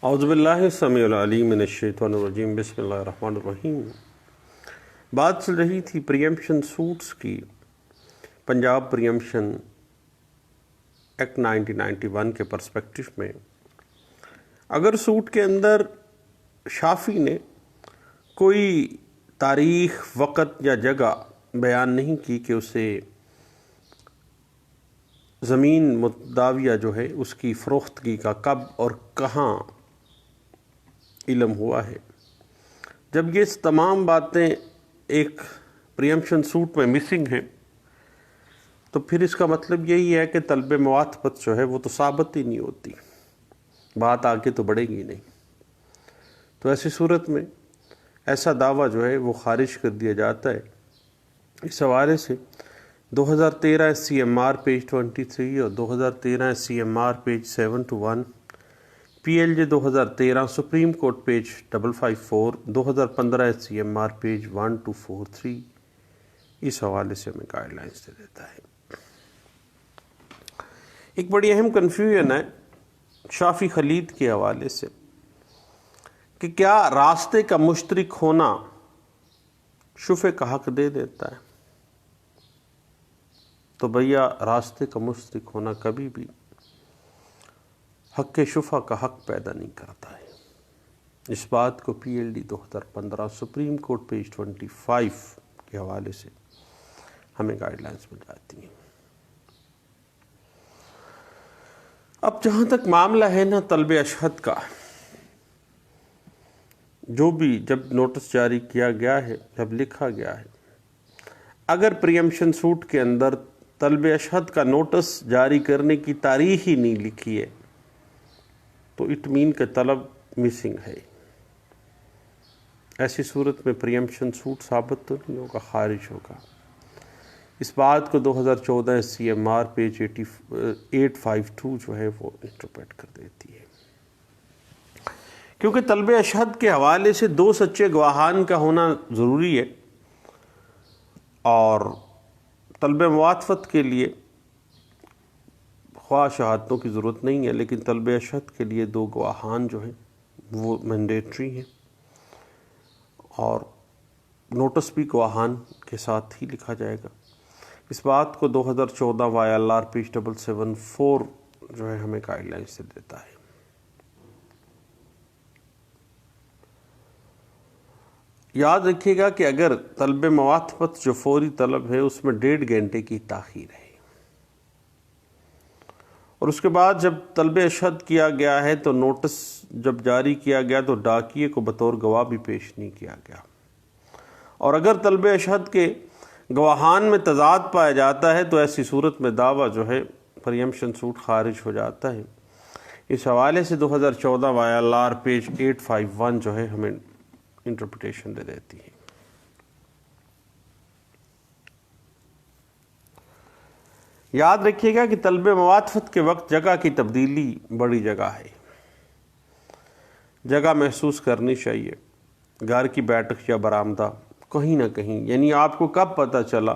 اعوذ باللہ السمیع العلیم من الشیطان الرجیم بسم اللہ الرحمن الرحیم۔ بات چل رہی تھی پریمپشن سوٹس کی، پنجاب پریمپشن ایکٹ 1991 کے پرسپیکٹو میں۔ اگر سوٹ کے اندر شافی نے کوئی تاریخ، وقت یا جگہ بیان نہیں کی کہ اسے زمین متداویہ جو ہے اس کی فروختگی کا کب اور کہاں علم ہوا ہے، جب یہ تمام باتیں ایک پریمپشن سوٹ میں مسنگ ہیں تو پھر اس کا مطلب یہی ہے کہ طلب موافقت جو ہے وہ تو ثابت ہی نہیں ہوتی، بات آگے تو بڑھے گی نہیں۔ تو ایسی صورت میں ایسا دعویٰ جو ہے وہ خارج کر دیا جاتا ہے۔ اس حوالے سے 2013 SCMR پیج 23 اور 2013 SCMR page 7-1، PLJ 2013 supreme court page 554، 2015 SCMR page 1243 اس حوالے سے ہمیں گائیڈ لائنس دے دیتا ہے۔ ایک بڑی اہم کنفیوژن ہے شافی خلید کے حوالے سے کہ کیا راستے کا مشترک ہونا شفع کا حق دے دیتا ہے؟ تو بھیا راستے کا مشترک ہونا کبھی بھی حق شفع کا حق پیدا نہیں کرتا ہے۔ اس بات کو PLD 2015 سپریم کورٹ پیج 25 کے حوالے سے ہمیں گائیڈ لائنس مل جاتی ہیں۔ اب جہاں تک معاملہ ہے نا طلب اشہد کا، جو بھی جب نوٹس جاری کیا گیا ہے، جب لکھا گیا ہے، اگر پریمپشن سوٹ کے اندر طلب اشہد کا نوٹس جاری کرنے کی تاریخ ہی نہیں لکھی ہے تو اٹمین کا طلب مسنگ ہے۔ ایسی صورت میں پریمپشن سوٹ ثابت تو نہیں ہوگا، خارج ہوگا۔ اس بات کو 2014 SCMR پیج 852 جو ہے وہ انٹرپریٹ کر دیتی ہے، کیونکہ طلب اشہد کے حوالے سے دو سچے گواہان کا ہونا ضروری ہے، اور طلب موافقت کے لیے خواہ شہادتوں کی ضرورت نہیں ہے، لیکن طلب اشہد کے لیے دو گواہان جو ہیں وہ مینڈیٹری ہیں، اور نوٹس بھی گواہان کے ساتھ ہی لکھا جائے گا۔ اس بات کو 2014 YLR پیج 774 جو ہے ہمیں گائیڈ لائن سے دیتا ہے۔ یاد رکھیے گا کہ اگر طلب موافقت جو فوری طلب ہے اس میں 1.5 گھنٹے کی تاخیر ہے، اور اس کے بعد جب طلب اشہد کیا گیا ہے تو نوٹس جب جاری کیا گیا تو ڈاکیے کو بطور گواہ بھی پیش نہیں کیا گیا، اور اگر طلب اشہد کے گواہان میں تضاد پایا جاتا ہے تو ایسی صورت میں دعویٰ جو ہے پریمپشن سوٹ خارج ہو جاتا ہے۔ اس حوالے سے 2014 YLR پیج 851 جو ہے ہمیں انٹرپریٹیشن دے دیتی ہے۔ یاد رکھیے گا کہ طلب موافقت کے وقت جگہ کی تبدیلی بڑی جگہ ہے، جگہ محسوس کرنی چاہیے، گھر کی بیٹھک یا برآمدہ کہیں نہ کہیں، یعنی آپ کو کب پتہ چلا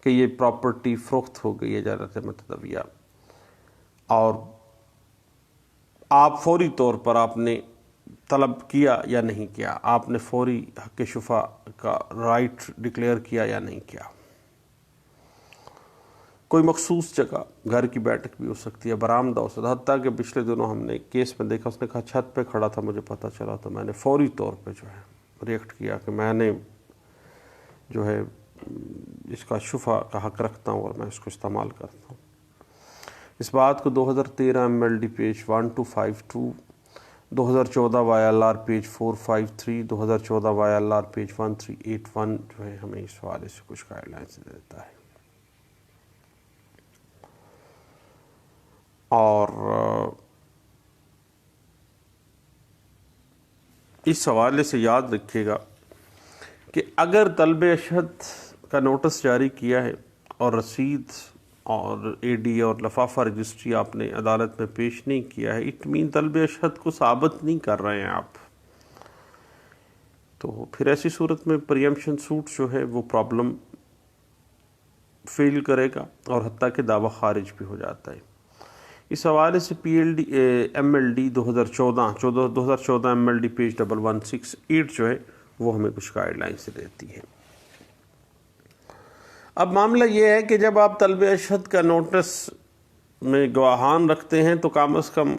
کہ یہ پراپرٹی فروخت ہو گئی ہے اجارت متداویہ، اور آپ فوری طور پر آپ نے طلب کیا یا نہیں کیا، آپ نے فوری حق شفع کا رائٹ ڈکلیئر کیا یا نہیں کیا۔ کوئی مخصوص جگہ، گھر کی بیٹھک بھی ہو سکتی ہے، برآمدہ ہو سکتا ہے، حتیٰ کہ پچھلے دنوں ہم نے کیس میں دیکھا، اس نے کہا چھت پہ کھڑا تھا، مجھے پتہ چلا تو میں نے فوری طور پہ جو ہے ریئیکٹ کیا کہ میں نے جو ہے اس کا شفع کا حق رکھتا ہوں اور میں اس کو استعمال کرتا ہوں۔ اس بات کو 2013 MLD page 1252، 2014 YLR page 453، 2014 YLR page 1381 جو ہے ہمیں اس حوالے سے کچھ گائیڈ لائنس دیتا ہے۔ اور اس حوالے سے یاد رکھیے گا کہ اگر طلب اشہد کا نوٹس جاری کیا ہے اور رسید اور AD اور لفافہ رجسٹری آپ نے عدالت میں پیش نہیں کیا ہے، اٹمین طلب اشہد کو ثابت نہیں کر رہے ہیں آپ، تو پھر ایسی صورت میں پریمپشن سوٹ جو ہے وہ پرابلم فیل کرے گا، اور حتیٰ کہ دعویٰ خارج بھی ہو جاتا ہے۔ اس حوالے سے MLD 2014 MLD پیج 1168 جو ہے وہ ہمیں کچھ گائیڈ لائنس دیتی ہے۔ اب معاملہ یہ ہے کہ جب آپ طلب اشہد کا نوٹس میں گواہان رکھتے ہیں تو کم از کم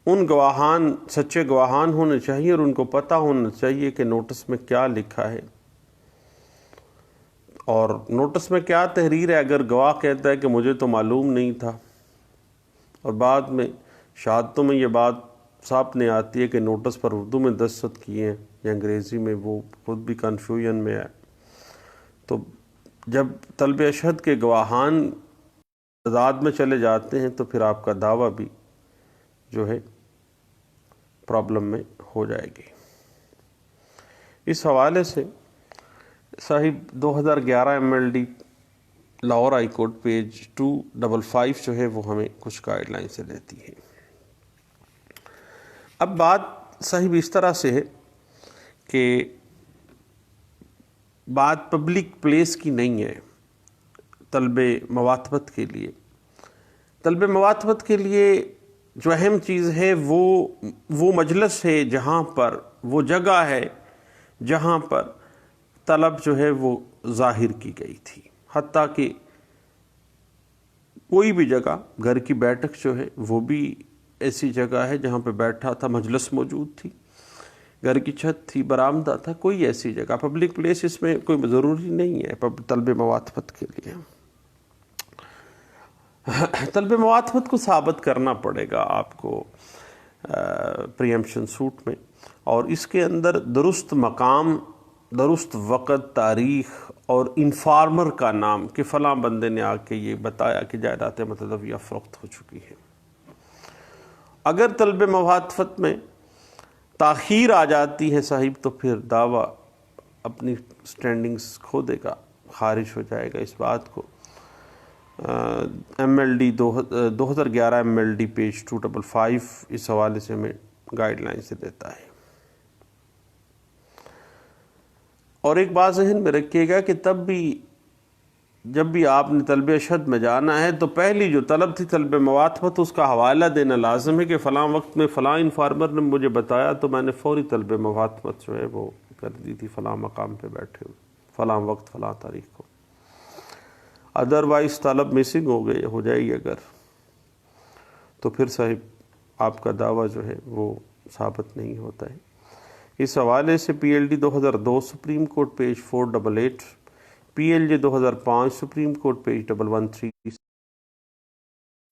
ان گواہان سچے گواہان ہونے چاہیے اور ان کو پتہ ہونا چاہیے کہ نوٹس میں کیا لکھا ہے اور نوٹس میں کیا تحریر ہے۔ اگر گواہ کہتا ہے کہ مجھے تو معلوم نہیں تھا اور بعد میں شہادتوں میں یہ بات سامنے آتی ہے کہ نوٹس پر اردو میں دستخط کیے ہیں یا انگریزی میں، وہ خود بھی کنفیوژن میں ہے، تو جب طلب اشہد کے گواہان تضاد میں چلے جاتے ہیں تو پھر آپ کا دعویٰ بھی جو ہے پرابلم میں ہو جائے گی۔ اس حوالے سے صاحب 2011 MLD Lahore high court page 255 جو ہے وہ ہمیں کچھ گائیڈ لائن سے دیتی ہے۔ اب بات صاحب اس طرح سے ہے کہ بات پبلک پلیس کی نہیں ہے طلب مواطبت کے لیے۔ طلب مواطبت کے لیے جو اہم چیز ہے وہ مجلس ہے، جہاں پر وہ جگہ ہے جہاں پر طلب جو ہے وہ ظاہر کی گئی تھی۔ حتیٰ کہ کوئی بھی جگہ، گھر کی بیٹھک جو ہے وہ بھی ایسی جگہ ہے جہاں پہ بیٹھا تھا، مجلس موجود تھی، گھر کی چھت تھی، برآمدہ تھا، کوئی ایسی جگہ پبلک پلیس اس میں کوئی ضروری نہیں ہے طلب مواطبت کے لیے۔ طلب مواطبت کو ثابت کرنا پڑے گا آپ کو پریمپشن سوٹ میں، اور اس کے اندر درست مقام، درست وقت، تاریخ اور انفارمر کا نام کہ فلاں بندے نے آ کے یہ بتایا کہ جائیداد متداویہ فروخت ہو چکی ہے۔ اگر طلب مواطبت میں تاخیر آ جاتی ہے صاحب تو پھر دعویٰ اپنی سٹینڈنگز کھو دے گا، خارج ہو جائے گا۔ اس بات کو MLD 2011 MLD پیج 255 اس حوالے سے ہمیں گائیڈ لائن سے دیتا ہے۔ اور ایک بات ذہن میں رکھیے گا کہ جب بھی آپ نے طلب اشہد میں جانا ہے تو پہلی جو طلب تھی طلب مواطبت، اس کا حوالہ دینا لازم ہے کہ فلاں وقت میں فلاں انفارمر نے مجھے بتایا تو میں نے فوری طلب مواطبت جو ہے وہ کر دی تھی فلاں مقام پہ بیٹھے ہوئے، فلاں وقت فلاں تاریخ کو۔ ادروائز طلب مسنگ ہو جائے گی اگر، تو پھر صاحب آپ کا دعویٰ جو ہے وہ ثابت نہیں ہوتا ہے۔ اس حوالے سے PLD 2002 supreme court page 488، PLJ 2005 supreme court page 113،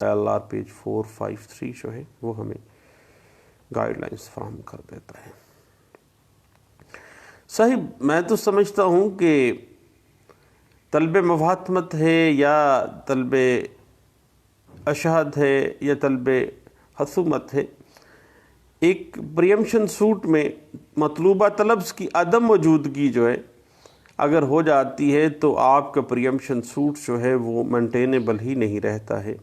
LR page 453 جو ہے وہ ہمیں گائیڈ لائنز فراہم کر دیتا ہے۔ صاحب میں تو سمجھتا ہوں کہ طلب مواطبت ہے یا طلب اشہد ہے یا طلب خصومت ہے، ایک پریمپشن سوٹ میں مطلوبہ طلبز کی عدم موجودگی جو ہے اگر ہو جاتی ہے تو آپ کا پریمپشن سوٹ جو ہے وہ مینٹینیبل ہی نہیں رہتا ہے۔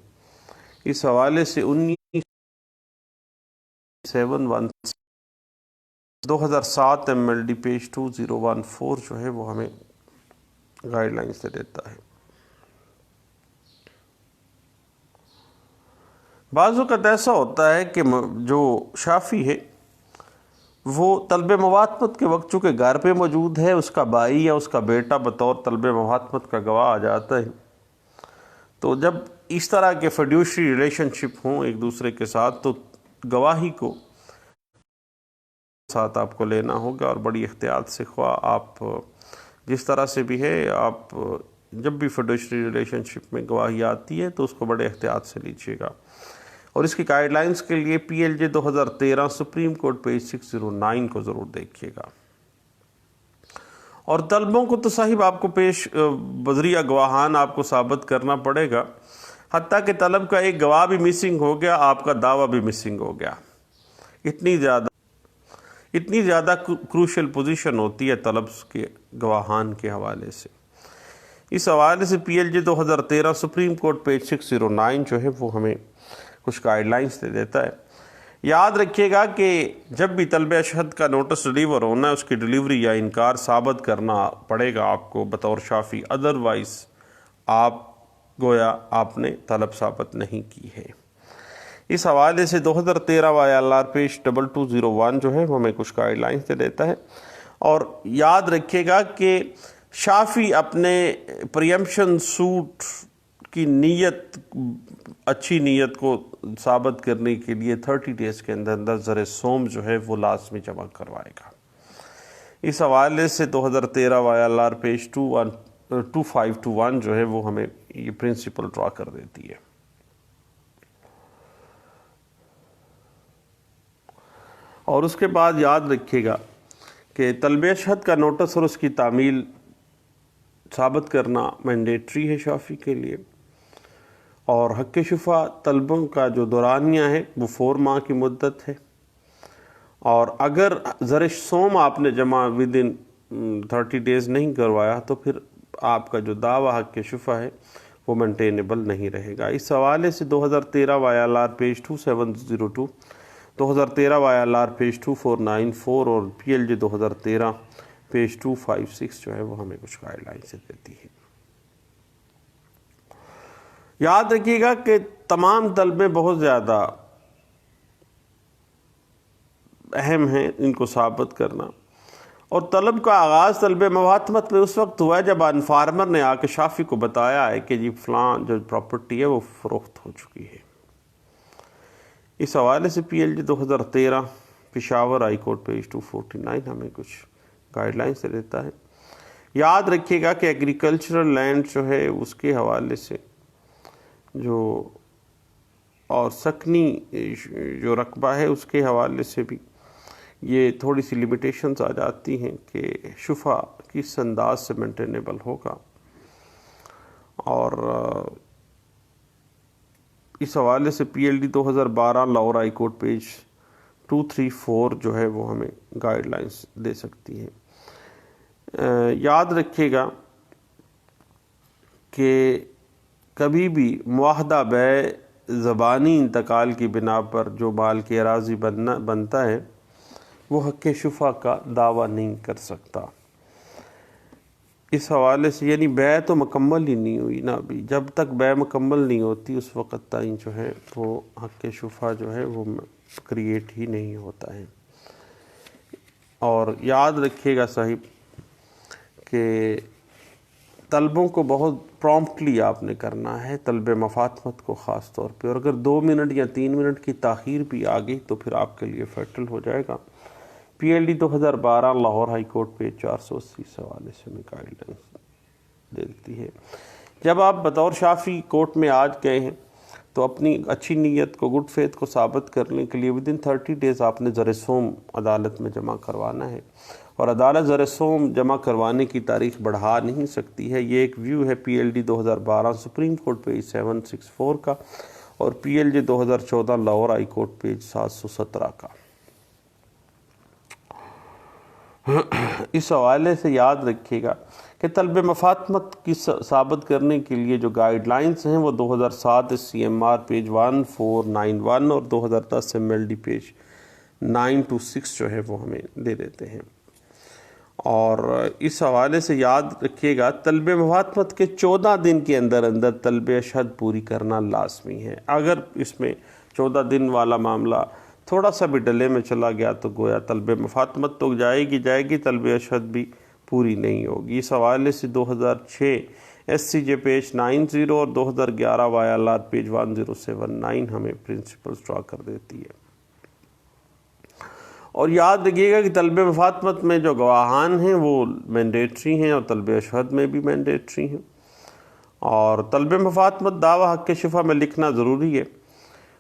اس حوالے سے 2007 MLD پیج 2014 جو ہے وہ ہمیں گائیڈ لائن سے دیتا ہے۔ بعض اوقات ایسا ہوتا ہے کہ جو شافی ہے وہ طلب مواطبت کے وقت چونکہ گھر پہ موجود ہے، اس کا بھائی یا اس کا بیٹا بطور طلب مواطبت کا گواہ آ جاتا ہے، تو جب اس طرح کے فیڈیوشری ریلیشن شپ ہوں ایک دوسرے کے ساتھ تو گواہی کو ساتھ آپ کو لینا ہوگا، اور بڑی احتیاط سے، خواہ آپ جس طرح سے بھی ہے، آپ جب بھی فیڈیوشری ریلیشن شپ میں گواہی آتی ہے تو اس کو بڑے احتیاط سے لیجیے گا۔ اور اس کی گائیڈ لائنز کے لیے PLJ 2013 سپریم کورٹ پیج 609 کو ضرور دیکھیے گا۔ اور طلبوں کو تو صاحب آپ کو پیش بذریعہ گواہان آپ کو ثابت کرنا پڑے گا، حتیٰ کہ طلب کا ایک گواہ بھی مسنگ ہو گیا، آپ کا دعویٰ بھی مسنگ ہو گیا۔ اتنی زیادہ کروشل پوزیشن ہوتی ہے طلبs کے گواہان کے حوالے سے۔ اس حوالے سے PLJ 2013 سپریم کورٹ پیج 609 جو ہے وہ ہمیں کچھ گائیڈ لائنز دے دیتا ہے۔ یاد رکھیے گا کہ جب بھی طلب اشہد کا نوٹس ڈیلیور ہونا ہے، اس کی ڈیلیوری یا انکار ثابت کرنا پڑے گا آپ کو بطور شافی، ادروائز آپ گویا آپ نے طلب ثابت نہیں کی ہے۔ اس حوالے سے 2013 YLR پیج 2201 جو ہے وہ ہمیں کچھ گائیڈ لائنس دے دیتا ہے. اور یاد رکھیے گا کہ شافی اپنے پریمپشن سوٹ کی نیت، اچھی نیت کو ثابت کرنے کے لیے 30 ڈیز کے اندر زر سوم جو ہے وہ لازمی جمع کروائے گا. اس حوالے سے 2013 YLR پیج 2521 جو ہے وہ ہمیں یہ پرنسپل ڈرا کر دیتی ہے. اور اس کے بعد یاد رکھیے گا کہ طلب اشہد کا نوٹس اور اس کی تعمیل ثابت کرنا مینڈیٹری ہے شافی کے لیے. اور حق شفا طلبوں کا جو دورانیہ ہے وہ 4 ماہ کی مدت ہے. اور اگر زر سوم آپ نے جمع ودن 30 ڈیز نہیں کروایا تو پھر آپ کا جو دعویٰ حق شفا ہے وہ مینٹینیبل نہیں رہے گا. اس حوالے سے 2013 YLR پیج 2702، 2013 YLR پیج 2494 اور PLJ 2013 پیج 256 جو ہے وہ ہمیں کچھ گائیڈ لائن سے دیتی ہے. یاد رکھیے گا کہ تمام طلبے بہت زیادہ اہم ہیں ان کو ثابت کرنا. اور طلب کا آغاز طلب مفاتمت میں اس وقت ہوا ہے جب ان فارمر نے آ کے شافی کو بتایا ہے کہ جی فلاں جو پراپرٹی ہے وہ فروخت ہو چکی ہے. اس حوالے سے PLJ 2013 Peshawar high court page 249 ہمیں کچھ گائیڈ لائن سے دیتا ہے. یاد رکھیے گا کہ ایگریکلچرل لینڈ جو ہے اس کے حوالے سے جو اور سکنی جو رقبہ ہے اس کے حوالے سے بھی یہ تھوڑی سی لیمیٹیشنز آ جاتی ہیں کہ شفا کس انداز سے مینٹینیبل ہوگا. اور اس حوالے سے PLD 2012 Lahore high court page 234 جو ہے وہ ہمیں گائیڈ لائنس دے سکتی ہے. یاد رکھیے گا کہ کبھی بھی معاہدہ بیع زبانی انتقال کی بنا پر جو مال کی اراضی بنتا ہے وہ حق شفا کا دعویٰ نہیں کر سکتا. اس حوالے سے یعنی بیع تو مکمل ہی نہیں ہوئی نا. ابھی جب تک بیع مکمل نہیں ہوتی اس وقت تائیں جو ہے وہ حق شفا جو ہے وہ کریٹ ہی نہیں ہوتا ہے. اور یاد رکھیے گا صاحب کہ طلبوں کو بہت پرومپٹلی آپ نے کرنا ہے، طلب مفاتمت کو خاص طور پہ. اور اگر 2 منٹ یا 3 منٹ کی تاخیر بھی آ گئی تو پھر آپ کے لیے فیٹل ہو جائے گا. PLD 2012 Lahore high court page 480 اس حوالے سے ہمیں گائیڈ لائنس دیتی ہے. جب آپ بطور شافی کورٹ میں آج گئے ہیں تو اپنی اچھی نیت کو، گڈ فیتھ کو ثابت کرنے کے لیے ودن 30 ڈیز آپ نے زر سوم عدالت میں جمع کروانا ہے. اور عدالت زر سوم جمع کروانے کی تاریخ بڑھا نہیں سکتی ہے. یہ ایک ویو ہے PLD 2012 سپریم کورٹ پیج 764 کا اور PLJ 2014 Lahore high court page 717 کا. اس حوالے سے یاد رکھیے گا کہ طلب مفاتمت کی ثابت کرنے کے لیے جو گائیڈ لائنس ہیں وہ 2007 CMR پیج 1491 اور 2010 MLD پیج 926 جو ہے وہ ہمیں دے دیتے ہیں. اور اس حوالے سے یاد رکھیے گا طلب مفاتمت کے 14 دن کے اندر طلب اشہد پوری کرنا لازمی ہے. اگر اس میں 14 دن والا معاملہ تھوڑا سا بھی ڈلے میں چلا گیا تو گویا طلب مفاتمت تو جائے گی طلب اشہد بھی پوری نہیں ہوگی. اس حوالے سے 2006 SCJ پیج 90 اور 2011 YLR پیج 1079 ہمیں پرنسپلز ڈرا کر دیتی ہے. اور یاد رکھیے گا کہ طلب مفاتمت میں جو گواہان ہیں وہ مینڈیٹری ہیں اور طلب اشہد میں بھی مینڈیٹری ہیں. اور طلب مفاتمت دعویٰ حق شفا میں لکھنا ضروری ہے.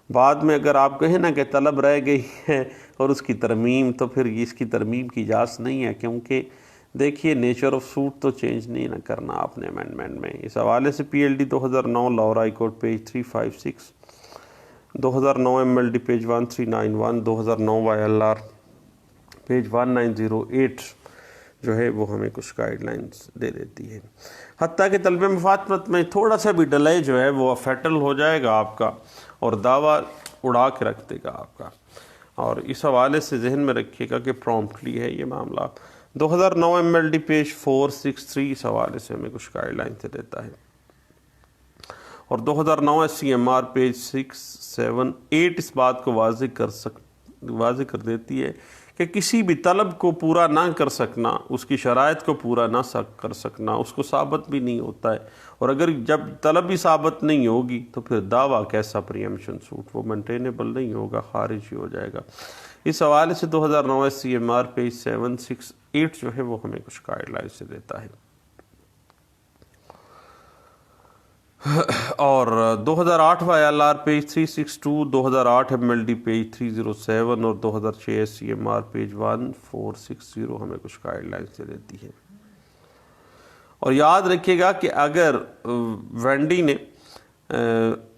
بعد میں اگر آپ کہیں نا کہ طلب رہ گئی ہے اور اس کی ترمیم، تو پھر اس کی ترمیم کی اجازت نہیں ہے، کیونکہ دیکھیے نیچر آف سوٹ تو چینج نہیں نہ کرنا آپ نے امینڈمنٹ میں. اس حوالے سے PLD 2009 Lahore high court page 356، 2009 MLD page 1391، 2009 YLR page 1908 جو ہے وہ ہمیں کچھ گائیڈ لائنس دے دیتی ہے. حتیٰ کہ طلب مفاتمت میں تھوڑا سا بھی ڈیلے جو ہے وہ فیٹل ہو جائے گا آپ کا اور دعویٰ اڑا کے رکھ دے گا آپ کا. اور اس حوالے سے ذہن میں رکھیے گا کہ پرومپٹلی ہے یہ معاملہ. 2009 MLD پیج 463 اس حوالے سے ہمیں کچھ گائیڈ لائن سے دیتا ہے. اور 2009 SCMR پیج 678 اس بات کو واضح کر دیتی ہے کہ کسی بھی طلب کو پورا نہ کر سکنا، اس کی شرائط کو پورا نہ کر سکنا اس کو ثابت بھی نہیں ہوتا ہے، اور اگر جب طلب ہی ثابت نہیں ہوگی تو پھر دعویٰ کیسا پریمپشن سوٹ، وہ مینٹینیبل نہیں ہوگا، خارج ہی ہو جائے گا۔ اس حوالے سے 2009 SCMR پیج 768 جو ہے وہ ہمیں کچھ گائیڈ لائن سے دیتا ہے۔ اور 2008 ILR پیج 362، 2008 MLD پیج 307 اور 2006 SCMR پیج 1460 ہمیں کچھ گائیڈ لائن سے دیتی ہے۔ اور یاد رکھیے گا کہ اگر وینڈی نے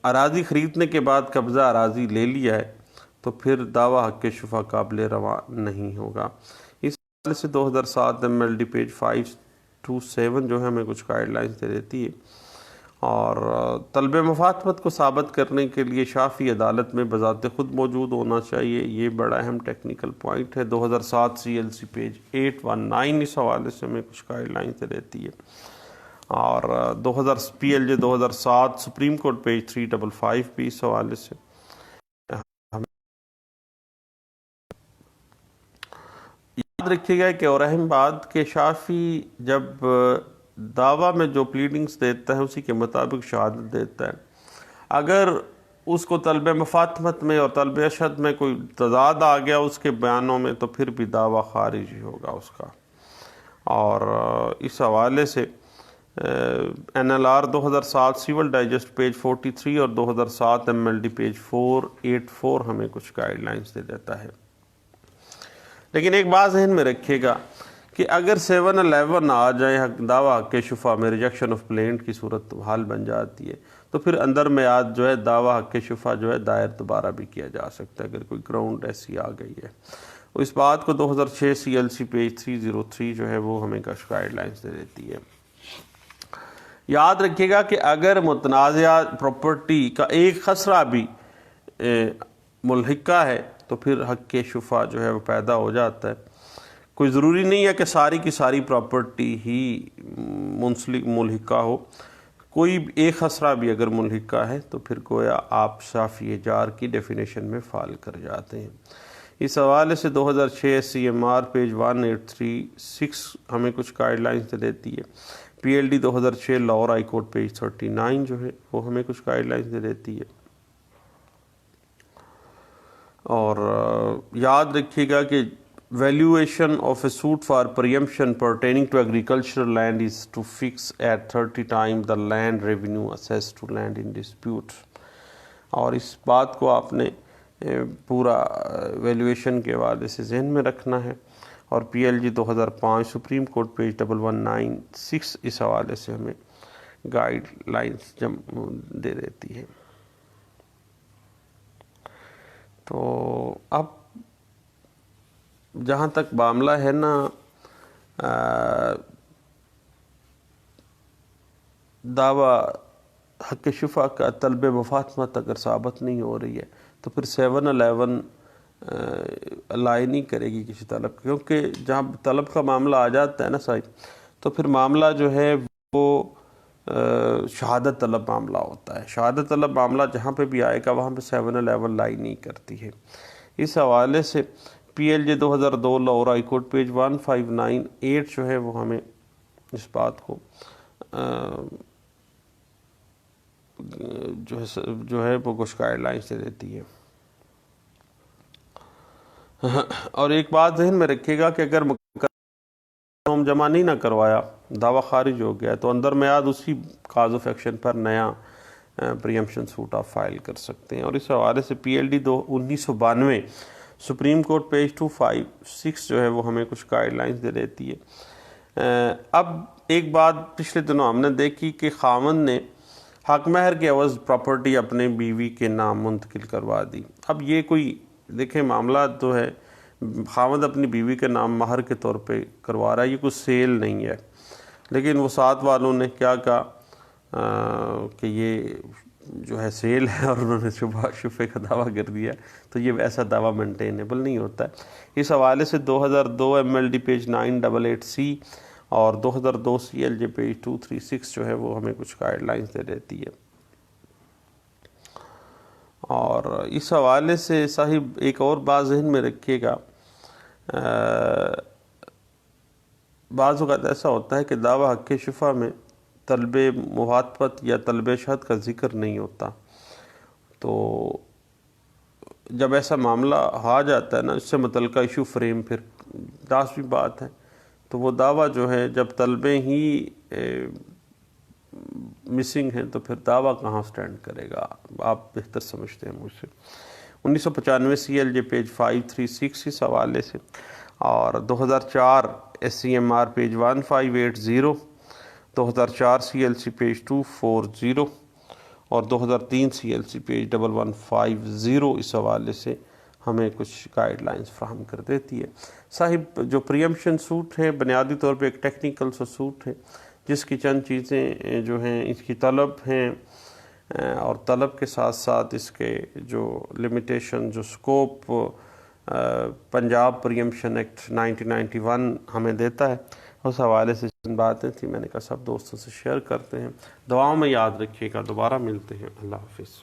اراضی خریدنے کے بعد قبضہ اراضی لے لیا ہے تو پھر دعویٰ حق شفا قابل رواں نہیں ہوگا۔ اس حوالے سے 2007 MLD پیج 527 جو ہے ہمیں کچھ گائیڈ لائن سے دیتی ہے۔ اور طلب مفاہمت کو ثابت کرنے کے لیے شافی عدالت میں بذات خود موجود ہونا چاہیے، یہ بڑا اہم ٹیکنیکل پوائنٹ ہے۔ 2007 CLC پیج 819 اس حوالے سے ہمیں کچھ گائیڈ لائن سے دیتی ہے۔ اور PLJ 2007 سپریم کورٹ پیج 355 بھی اس حوالے سے یاد رکھیے گا کہ اور اہم بات کہ شافی جب دعویٰ میں جو پلیڈنگز دیتا ہے اسی کے مطابق شہادت دیتا ہے، اگر اس کو طلب مفاہمت میں اور طلب اشہد میں کوئی تضاد آ گیا اس کے بیانوں میں تو پھر بھی دعویٰ خارج ہی ہوگا اس کا۔ اور اس حوالے سے NLR 2007 سیول ڈائجسٹ پیج 43 اور 2007 MLD پیج 484 ہمیں کچھ گائیڈ لائنز دے دیتا ہے۔ لیکن ایک بات ذہن میں رکھیے گا کہ اگر 711 آ جائے دعویٰ حق شفا میں ریجیکشن آف پلینٹ کی صورت حال بن جاتی ہے تو پھر اندر میعاد جو ہے دعویٰ حق شفا جو ہے دائر دوبارہ بھی کیا جا سکتا ہے اگر کوئی گراؤنڈ ایسی آ گئی ہے۔ اس بات کو 2006 CLC پیج 303 جو ہے وہ ہمیں کچھ گائیڈ لائنز دے دیتی ہے۔ یاد رکھیے گا کہ اگر متنازعہ پراپرٹی کا ایک خسرہ بھی ملحقہ ہے تو پھر حق شفا جو ہے وہ پیدا ہو جاتا ہے۔ کوئی ضروری نہیں ہے کہ ساری کی ساری پراپرٹی ہی منسلک ملحقہ ہو، کوئی ایک خسرہ بھی اگر ملحقہ ہے تو پھر گویا آپ شافی جار کی ڈیفینیشن میں فال کر جاتے ہیں۔ اس حوالے سے 2006 SCMR پیج 1836 ہمیں کچھ گائیڈ لائنز دیتی ہے۔ PLD 2006 Lahore high court page 39 جو ہے وہ ہمیں کچھ گائیڈ لائنز دیتی ہے۔ اور یاد رکھیے گا کہ valuation of a suit for preemption pertaining to agricultural land is to fix at 30 times the land revenue assessed to land in dispute۔ اور اس بات کو آپ نے پورا ویلیویشن کے حوالے سے ذہن میں رکھنا ہے۔ اور PLG 2005 سپریم کورٹ پیج 1196 اس حوالے سے ہمیں گائیڈ لائنز دے دیتی ہے۔ تو اب جہاں تک معاملہ ہے نا دعویٰ حق شفا کا طلب مفاہمت اگر ثابت نہیں ہو رہی ہے تو پھر 711 الائی نہیں کرے گی کسی طلب، کیونکہ جہاں طلب کا معاملہ آ جاتا ہے نا صاحب تو پھر معاملہ جو ہے وہ شہادت طلب معاملہ ہوتا ہے۔ شہادت طلب معاملہ جہاں پہ بھی آئے گا وہاں پہ 711 لائی نہیں کرتی ہے۔ اس حوالے سے PLJ 2002 Lahore high court page 1598 جو ہے وہ ہمیں اس بات کو جو ہے وہ کچھ گائیڈ لائن سے دیتی ہے۔ اور ایک بات ذہن میں رکھیے گا کہ اگر مقدمہ جمع نہیں نہ کروایا، دعویٰ خارج ہو گیا تو اندر میعاد اسی کاز آف ایکشن پر نیا پریمپشن سوٹ آپ فائل کر سکتے ہیں۔ اور اس حوالے سے PLD 1992 سپریم کورٹ پیج 256 جو ہے وہ ہمیں کچھ گائیڈ لائنز دے دیتی ہے۔ اب ایک بات پچھلے دنوں ہم نے دیکھی کہ خاوند نے حق مہر کے عوض پراپرٹی اپنے بیوی کے نام منتقل کروا دی۔ اب یہ کوئی دیکھیں معاملہ تو ہے، خاوند اپنی بیوی کے نام مہر کے طور پہ کروا رہا ہے، یہ کوئی سیل نہیں ہے، لیکن وہ ساتھ والوں نے کیا کہا کہ یہ جو ہے سیل ہے اور انہوں نے شفے کا دعویٰ کر دیا، تو یہ ایسا دعویٰ مینٹینیبل نہیں ہوتا ہے۔ اس حوالے سے 2002 MLD پیج 988C اور 2002 CLJ پیج 236 جو ہے وہ ہمیں کچھ گائیڈ لائنز دے دیتی ہے۔ اور اس حوالے سے صاحب ایک اور بات ذہن میں رکھیے گا، بعض اوقات ایسا ہوتا ہے کہ دعویٰ حق شفا میں طلب مخاطبت یا طلب شہادت کا ذکر نہیں ہوتا، تو جب ایسا معاملہ آ جاتا ہے نا، اس سے متعلقہ ایشو فریم پھر لازمی بات ہے، تو وہ دعویٰ جو ہے جب طلبے ہی مسنگ ہیں تو پھر دعویٰ کہاں سٹینڈ کرے گا، آپ بہتر سمجھتے ہیں مجھ سے۔ 1995 CLJ پیج 536 اس حوالے سے، اور 2004 SCMR پیج 1580، 2004 CLC پیج 240 اور 2003 CLC پیج 1150 اس حوالے سے ہمیں کچھ گائیڈ لائنز فراہم کر دیتی ہے۔ صاحب جو پریمپشن سوٹ ہے بنیادی طور پہ ایک ٹیکنیکل سا سوٹ ہے، جس کی چند چیزیں جو ہیں اس کی طلب ہیں، اور طلب کے ساتھ ساتھ اس کے جو لمیٹیشن، جو سکوپ پنجاب پریمپشن ایکٹ 1991 ہمیں دیتا ہے، اس حوالے سے چند باتیں تھیں، میں نے کہا سب دوستوں سے شیئر کرتے ہیں۔ دعاؤں میں یاد رکھیے گا، دوبارہ ملتے ہیں، اللہ حافظ۔